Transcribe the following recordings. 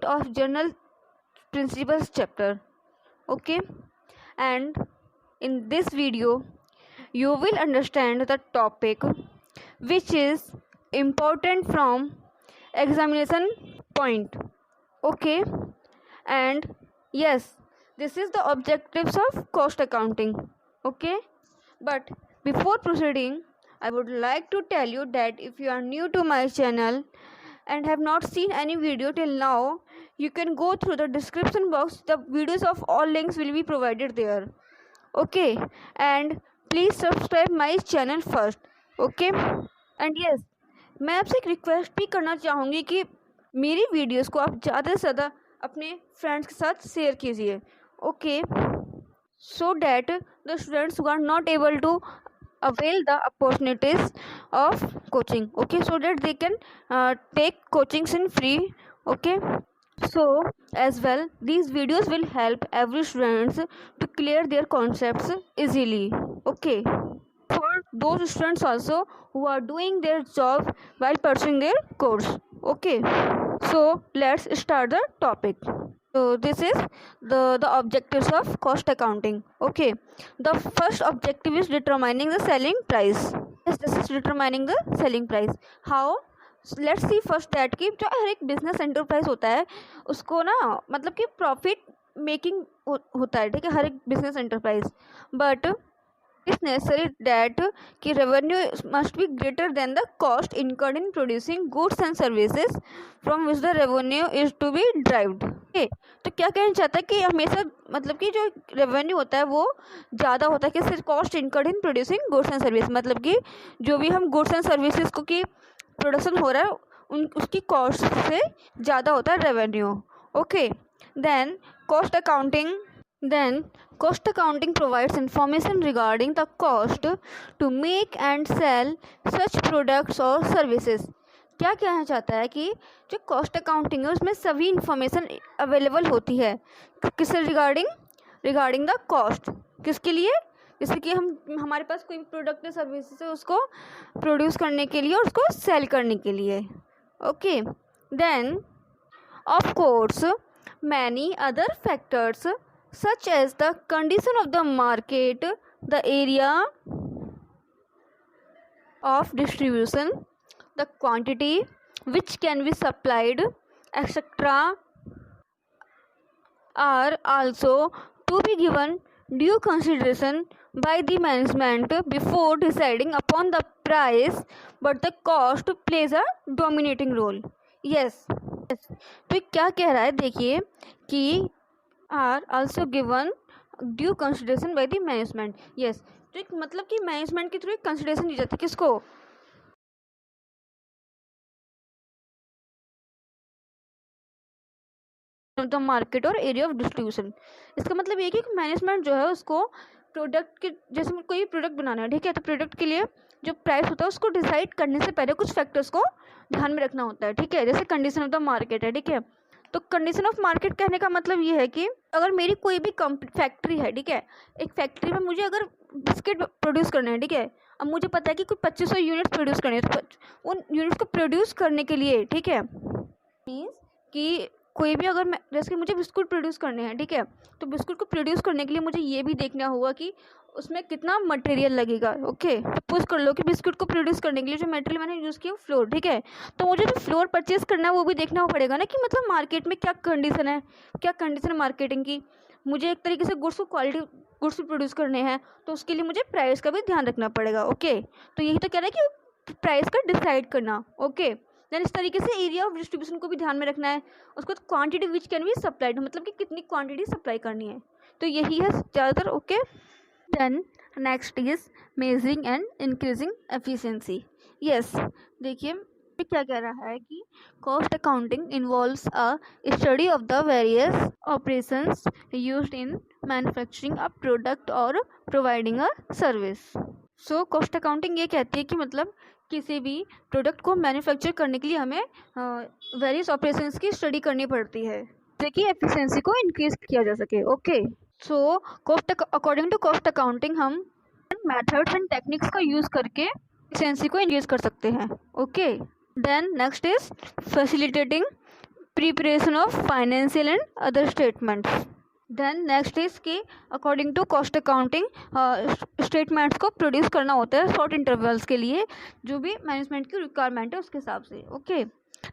subject of General Principles chapter. Okay, and in this video you will understand the topic which is important from examination point. Okay, and yes, this is the objectives of cost accounting. Okay, but before proceeding, I would like to tell you that if you are new to my channel and have not seen any video till now, you can go through the description box. The videos of all links will be provided there. Okay, and please subscribe my channel first. Okay, and yes, मैं आपसे एक request भी करना चाहूँगी कि मेरी videos को आप ज़्यादा से ज़्यादा अपने फ्रेंड्स के साथ शेयर कीजिए. Okay, so that the students who are not able to avail the opportunities of coaching, okay, so that they can take coachings in free. Okay, so as well these videos will help every students to clear their concepts easily. Okay, for those students also who are doing their job while pursuing their course. Okay, so let's start the topic. So this is the objectives of cost accounting. Okay, the first objective is determining the selling price. Yes, this is determining the selling price. How? Let's see first that कि जो हर एक business enterprise होता है उसको ना मतलब कि profit making होता है, ठीक है, हर एक business enterprise. But it's necessary that कि revenue must be greater than the cost incurred in producing goods and services from which the revenue is to be derived. Okay, तो क्या कहना चाहता है कि हमेशा मतलब कि जो रेवेन्यू होता है वो ज़्यादा होता है कि सिर्फ cost incurred in producing goods and service, मतलब कि जो भी हम गुड्स एंड सर्विसेज को की प्रोडक्शन हो रहा है उसकी कॉस्ट से ज़्यादा होता है revenue. Okay, then cost accounting provides information regarding the cost to make and sell such products or services. क्या कहना चाहता है कि जो कॉस्ट अकाउंटिंग है उसमें सभी इंफॉर्मेशन अवेलेबल होती है किससे रिगार्डिंग द कॉस्ट. किसके लिए? जैसे कि हमारे पास कोई प्रोडक्ट या सर्विसेज है उसको प्रोड्यूस करने के लिए और उसको सेल करने के लिए. Okay, then of course many other factors such as the condition of the market, the area of distribution, the quantity which can be supplied, etc. are also to be given due consideration by the management before deciding upon the price, but the cost plays a dominating role. Yes. तो क्या कह रहा है देखिए कि are also given due consideration by the management. Yes, तो एक मतलब कि मैनेजमेंट के थ्रू एक कंसिडरेशन दी जाती है किसको? द मार्केट और एरिया ऑफ डिस्ट्रीब्यूशन. इसका मतलब ये कि मैनेजमेंट जो है उसको प्रोडक्ट के जैसे कोई प्रोडक्ट बनाना है, ठीक है, तो प्रोडक्ट के लिए जो प्राइस होता है उसको डिसाइड करने से पहले कुछ फैक्टर्स को ध्यान में रखना होता है, ठीक है, जैसे कंडीशन ऑफ द मार्केट है, ठीक है. तो कंडीशन ऑफ मार्केट कहने का मतलब ये है कि अगर मेरी कोई भी फैक्ट्री है, ठीक है, एक फैक्ट्री में मुझे अगर बिस्किट प्रोड्यूस करना है, ठीक है, अब मुझे पता है कि कोई 2500 यूनिट्स प्रोड्यूस करने हैं, तो उन यूनिट्स को प्रोड्यूस करने के लिए, ठीक है, मीन्स कि कोई भी अगर मैं जैसे कि मुझे बिस्कुट प्रोड्यूस करने हैं, ठीक है, तो बिस्कुट को प्रोड्यूस करने के लिए मुझे ये भी देखना होगा कि उसमें कितना मटेरियल लगेगा. ओके, सपोज कर लो कि बिस्कुट को प्रोड्यूस करने के लिए जो मटेरियल मैंने यूज़ किया फ्लोर, ठीक है, तो मुझे जो फ्लोर परचेज करना है वो भी देखना पड़ेगा ना कि मतलब मार्केट में क्या कंडीशन है मार्केटिंग की. मुझे एक तरीके से गुड्स को क्वालिटी गुड्स प्रोड्यूस करने हैं तो उसके लिए मुझे प्राइस का भी ध्यान रखना पड़ेगा. ओके, तो यही तो कह रहा है कि प्राइस का डिसाइड करना. ओके, देन इस तरीके से एरिया ऑफ डिस्ट्रीब्यूशन को भी ध्यान में रखना है. उसको quantity which can be supplied, मतलब कि कितनी क्वांटिटी सप्लाई करनी है, तो यही है ज़्यादातर. Okay, then next is measuring and increasing efficiency. Yes, देखिए क्या कह रहा है कि cost accounting involves a study of the various operations used in manufacturing a product और providing a service. So cost accounting ये कहती है कि मतलब किसी भी प्रोडक्ट को मैन्युफैक्चर करने के लिए हमें वेरियस ऑपरेशंस की स्टडी करनी पड़ती है जिससे कि एफिशिएंसी को इंक्रीज किया जा सके. Okay, so according to cost accounting हम मेथड्स एंड टेक्निक्स का यूज़ करके एफिशिएंसी को इंक्रीज कर सकते हैं. Okay, then next is facilitating preparation of financial and other statements. Then next is कि according to cost accounting statements को produce करना होता है शॉर्ट इंटरवल्स के लिए, जो भी मैनेजमेंट की रिक्वायरमेंट है उसके हिसाब से। Okay,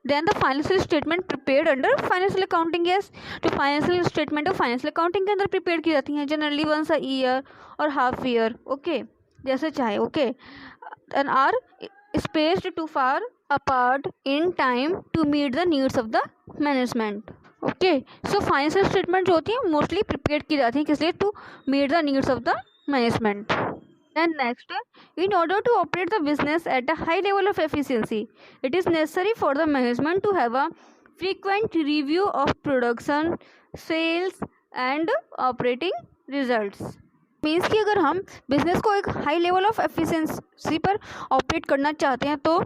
then the financial statement prepared under financial accounting. Yes, जो फाइनेंशियल स्टेटमेंट है फाइनेंशियल अकाउंटिंग के अंदर प्रिपेयर की जाती हैं, जनरली वंस अ ईयर और हाफ ईयर। ओके, जैसे चाहे। Okay, and are spaced too far apart in time to meet the needs of the management. Okay, so financial statement जो होती है मोस्टली प्रिपेयर की जाती है किस लिए? To meet the needs of the management. And next, in order to operate the business at a high level of efficiency, it is necessary for the management to have a frequent review of production, sales and operating results. Means कि अगर हम business को एक high level of efficiency पर operate करना चाहते हैं तो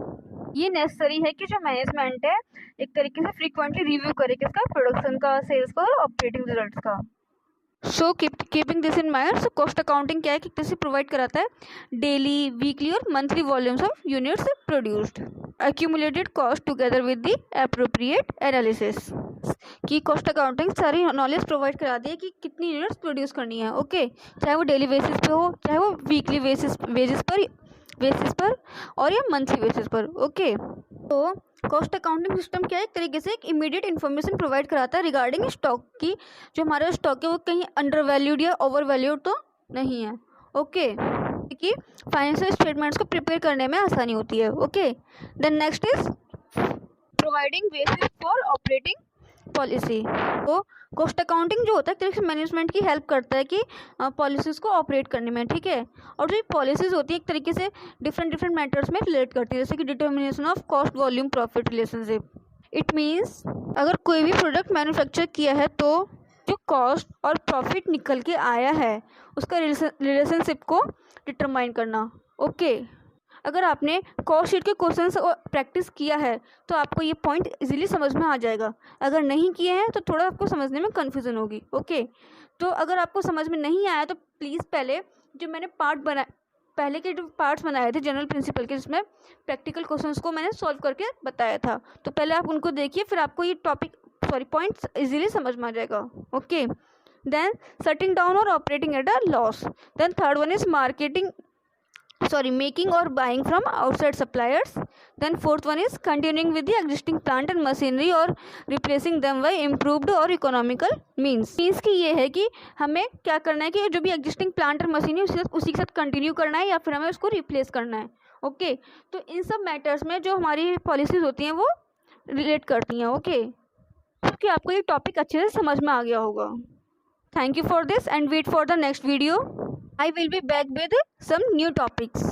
ये नेसेसरी है कि जो मैनेजमेंट है एक तरीके से फ्रीक्वेंटली रिव्यू करे किसका? प्रोडक्शन का, सेल्स का और ऑपरेटिंग रिजल्ट्स का। So keeping this in mind, so cost accounting क्या है कि किसी प्रोवाइड कराता है डेली, वीकली और monthly volumes of units produced, accumulated cost together with the appropriate analysis. कि कॉस्ट अकाउंटिंग सारी नॉलेज प्रोवाइड करा दी है कि कितनी यूनिट्स प्रोड्यूस करनी है। ओके, चाहे वो डेली बेसिस पे हो, चाहे वो वीकली बेसिस पर और या मंथली बेसिस पर। ओके, तो कॉस्ट अकाउंटिंग सिस्टम क्या है? एक तरीके से एक इमीडिएट इन्फॉर्मेशन प्रोवाइड कराता है रिगार्डिंग स्टॉक की, जो हमारा स्टॉक है वो कहीं अंडर वैल्यूड या ओवर वैल्यूड तो नहीं है। ओके, कि फाइनेंशियल स्टेटमेंट्स को प्रिपेयर करने में आसानी होती है। Okay, then next is providing basis for operating policy. तो कॉस्ट अकाउंटिंग जो होता है एक तरीके से मैनेजमेंट की हेल्प करता है कि पॉलिसीज़ को ऑपरेट करने में, ठीक है। और जो पॉलिसीज़ होती है एक तरीके से डिफरेंट मैटर्स में रिलेट करती है, जैसे कि determination of cost volume profit relationship. It means अगर कोई भी प्रोडक्ट मैन्युफैक्चर किया है तो जो कॉस्ट और प्रॉफिट निकल के आया है उसका रिलेशनशिप को डिटरमाइन करना। ओके, अगर आपने कॉस्ट शीट के क्वेश्चंस प्रैक्टिस किया है तो आपको ये पॉइंट इजीली समझ में आ जाएगा। अगर नहीं किए हैं तो थोड़ा आपको समझने में कन्फ्यूज़न होगी। ओके, तो अगर आपको समझ में नहीं आया तो प्लीज़ पहले जो मैंने पहले के जो पार्ट्स बनाए थे जनरल प्रिंसिपल के, जिसमें प्रैक्टिकल क्वेश्चंस को मैंने सॉल्व करके बताया था, तो पहले आप उनको देखिए, फिर आपको ये पॉइंट्स इजीली समझ में आ जाएगा। ओके, देन शटिंग डाउन और operating at a loss. Then third one is making or buying from outside suppliers. Then fourth one is continuing with the existing plant and machinery or replacing them by improved or economical means कि ये है कि हमें क्या करना है कि जो भी एग्जिस्टिंग प्लांट और मशीन है उसी के साथ कंटिन्यू करना है या फिर हमें उसको रिप्लेस करना है। ओके, तो इन सब मैटर्स में जो हमारी पॉलिसीज होती हैं वो रिलेट करती हैं। ओके, क्योंकि आपको ये टॉपिक अच्छे से समझ में आ गया होगा। Thank you for this and wait for the next video. I will be back with some new topics.